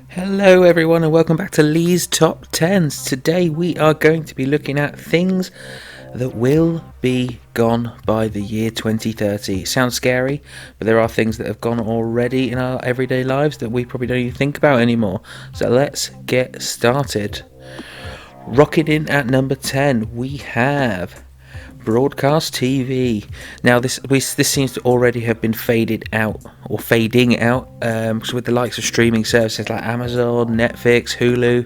Hello everyone and welcome back to Lee's Top 10s. Today we are going to be looking at things that will be gone by the year 2030. Sounds scary, but there are things that have gone already in our everyday lives that we probably don't even think about anymore. So let's get started. Rocking in at number 10 we have broadcast TV. Now this seems to already have been fading out, so with the likes of streaming services like Amazon, Netflix, Hulu,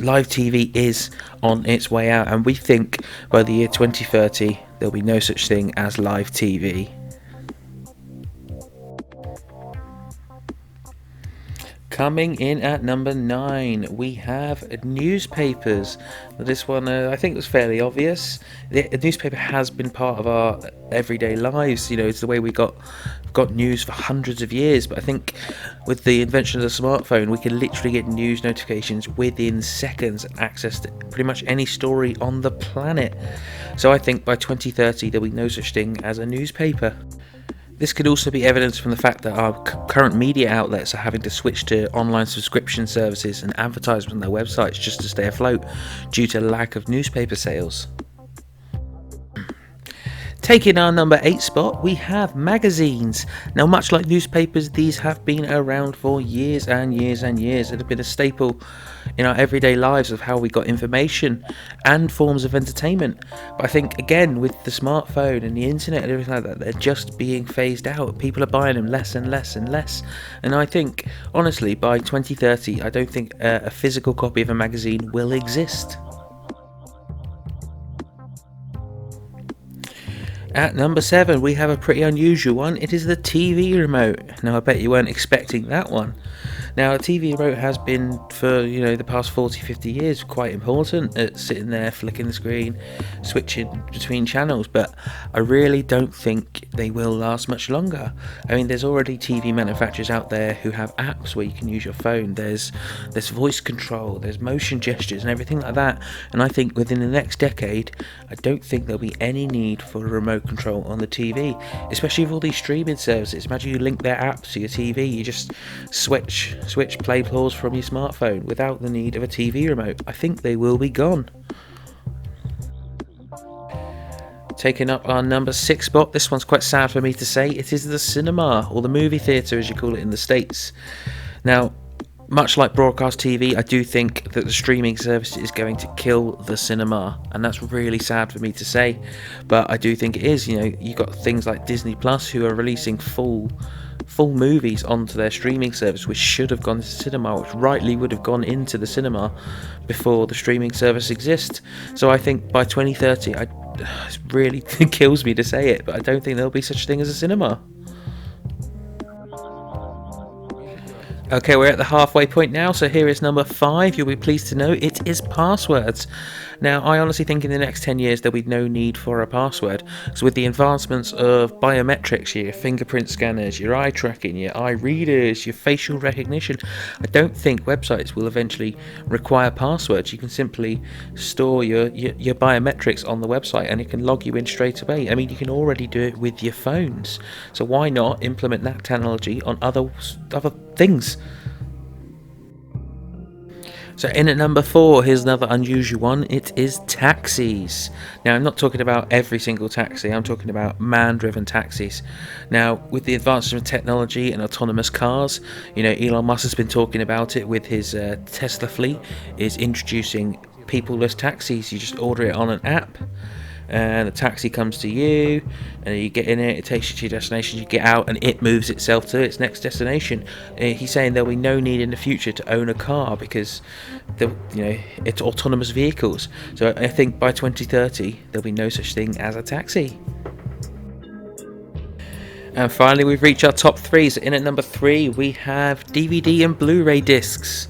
live TV is on its way out, and we think by the year 2030 there'll be no such thing as live TV. Coming in at number 9, we have newspapers. This one, I think, was fairly obvious. The newspaper has been part of our everyday lives. You know, it's the way we got news for hundreds of years. But I think with the invention of the smartphone, we can literally get news notifications within seconds and access to pretty much any story on the planet. So I think by 2030, there'll be no such thing as a newspaper. This could also be evidence from the fact that our current media outlets are having to switch to online subscription services and advertisement on their websites just to stay afloat due to lack of newspaper sales. Taking our number 8 spot, we have magazines. Now, much like newspapers, these have been around for years and years and years. It have been a staple in our everyday lives of how we got information and forms of entertainment. But I think, again, with the smartphone and the internet and everything like that, they're just being phased out. People are buying them less and less and less. And I think, honestly, by 2030, I don't think a physical copy of a magazine will exist. At number 7, we have a pretty unusual one. It is the TV remote. Now, I bet you weren't expecting that one. Now, a TV remote has been, for the past 40, 50 years, quite important at sitting there, flicking the screen, switching between channels, but I really don't think they will last much longer. I mean, there's already TV manufacturers out there who have apps where you can use your phone. There's voice control, there's motion gestures and everything like that, and I think within the next decade, I don't think there'll be any need for a remote control on the TV, especially with all these streaming services. Imagine you link their apps to your TV, you just switch play pause from your smartphone without the need of a TV remote. I think they will be gone. Taking up our number 6 spot, this one's quite sad for me to say, it is the cinema, or the movie theatre as you call it in the States. Now, much like broadcast TV, I do think that the streaming service is going to kill the cinema, and that's really sad for me to say, but I do think it is. You've got things like Disney Plus who are releasing full movies onto their streaming service, which should have gone to cinema, which rightly would have gone into the cinema before the streaming service exists. So I think by 2030, it really kills me to say it, but I don't think there'll be such a thing as a cinema. Okay, we're at the halfway point now, so here is number 5. You'll be pleased to know it is passwords. Now, I honestly think in the next 10 years there'll be no need for a password. So with the advancements of biometrics, your fingerprint scanners, your eye tracking, your eye readers, your facial recognition, I don't think websites will eventually require passwords. You can simply store your biometrics on the website and it can log you in straight away. I mean, you can already do it with your phones. So why not implement that technology on other things? So in at number 4, here's another unusual one. It is taxis. Now, I'm not talking about every single taxi. I'm talking about man-driven taxis. Now, with the advancement of technology and autonomous cars, Elon Musk has been talking about it with his Tesla fleet, is introducing peopleless taxis. You just order it on an app, and the taxi comes to you, and you get in it takes you to your destination, you get out, and it moves itself to its next destination. He's saying there'll be no need in the future to own a car because it's autonomous vehicles. So I think by 2030 there'll be no such thing as a taxi. And finally, we've reached our top 3. So in at number 3, we have DVD and Blu-ray discs.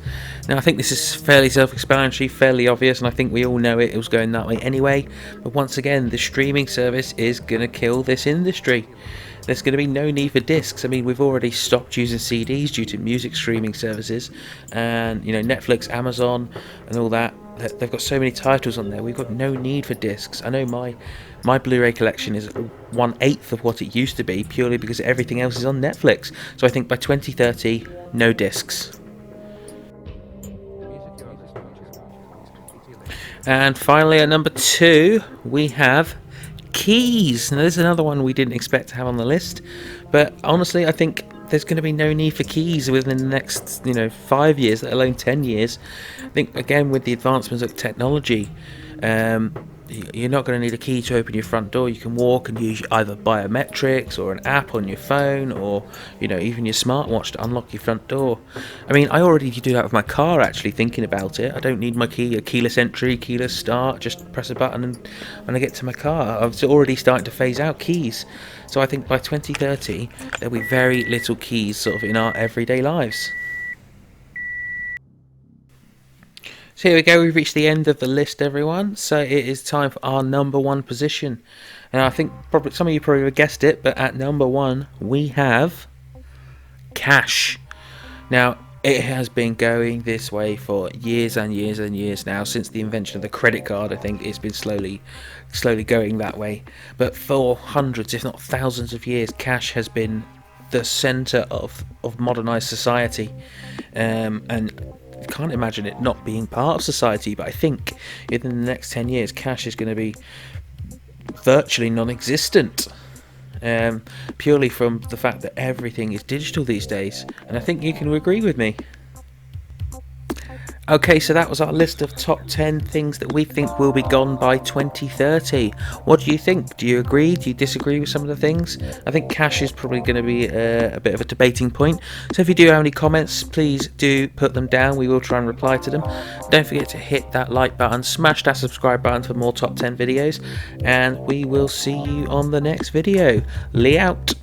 Now, I think this is fairly self-explanatory, fairly obvious, and I think we all know it was going that way anyway. But once again, the streaming service is going to kill this industry. There's going to be no need for discs. I mean, we've already stopped using CDs due to music streaming services, and Netflix, Amazon, and all that. they've got so many titles on there. We've got no need for discs. I know my Blu-ray collection is 1/8 of what it used to be, purely because everything else is on Netflix. So I think by 2030, no discs. And finally, at number 2, we have keys. Now, this is another one we didn't expect to have on the list, but honestly, I think there's going to be no need for keys within the next 5 years, let alone 10 years. I think, again, with the advancements of technology, you're not going to need a key to open your front door. You can walk and use either biometrics or an app on your phone, or even your smartwatch to unlock your front door. I mean, I already do that with my car, actually, thinking about it. I don't need my key, a keyless entry, keyless start, just press a button and when I get to my car. I'm already starting to phase out keys. So I think by 2030 there'll be very little keys sort of in our everyday lives. So here we go, we've reached the end of the list, everyone. So it is time for our number 1 position. And I think probably some of you probably have guessed it, but at number 1 we have cash. Now, it has been going this way for years and years and years now. Since the invention of the credit card, I think it's been slowly going that way. But for hundreds, if not thousands of years, cash has been the centre of modernised society. And can't imagine it not being part of society, but I think within the next 10 years cash is going to be virtually non-existent, purely from the fact that everything is digital these days, and I think you can agree with me. Okay, so that was our list of top 10 things that we think will be gone by 2030. What do you think? Do you agree? Do you disagree with some of the things? I think cash is probably going to be a bit of a debating point. So if you do have any comments, please do put them down. We will try and reply to them. Don't forget to hit that like button, smash that subscribe button for more top 10 videos, and we will see you on the next video. Lee out.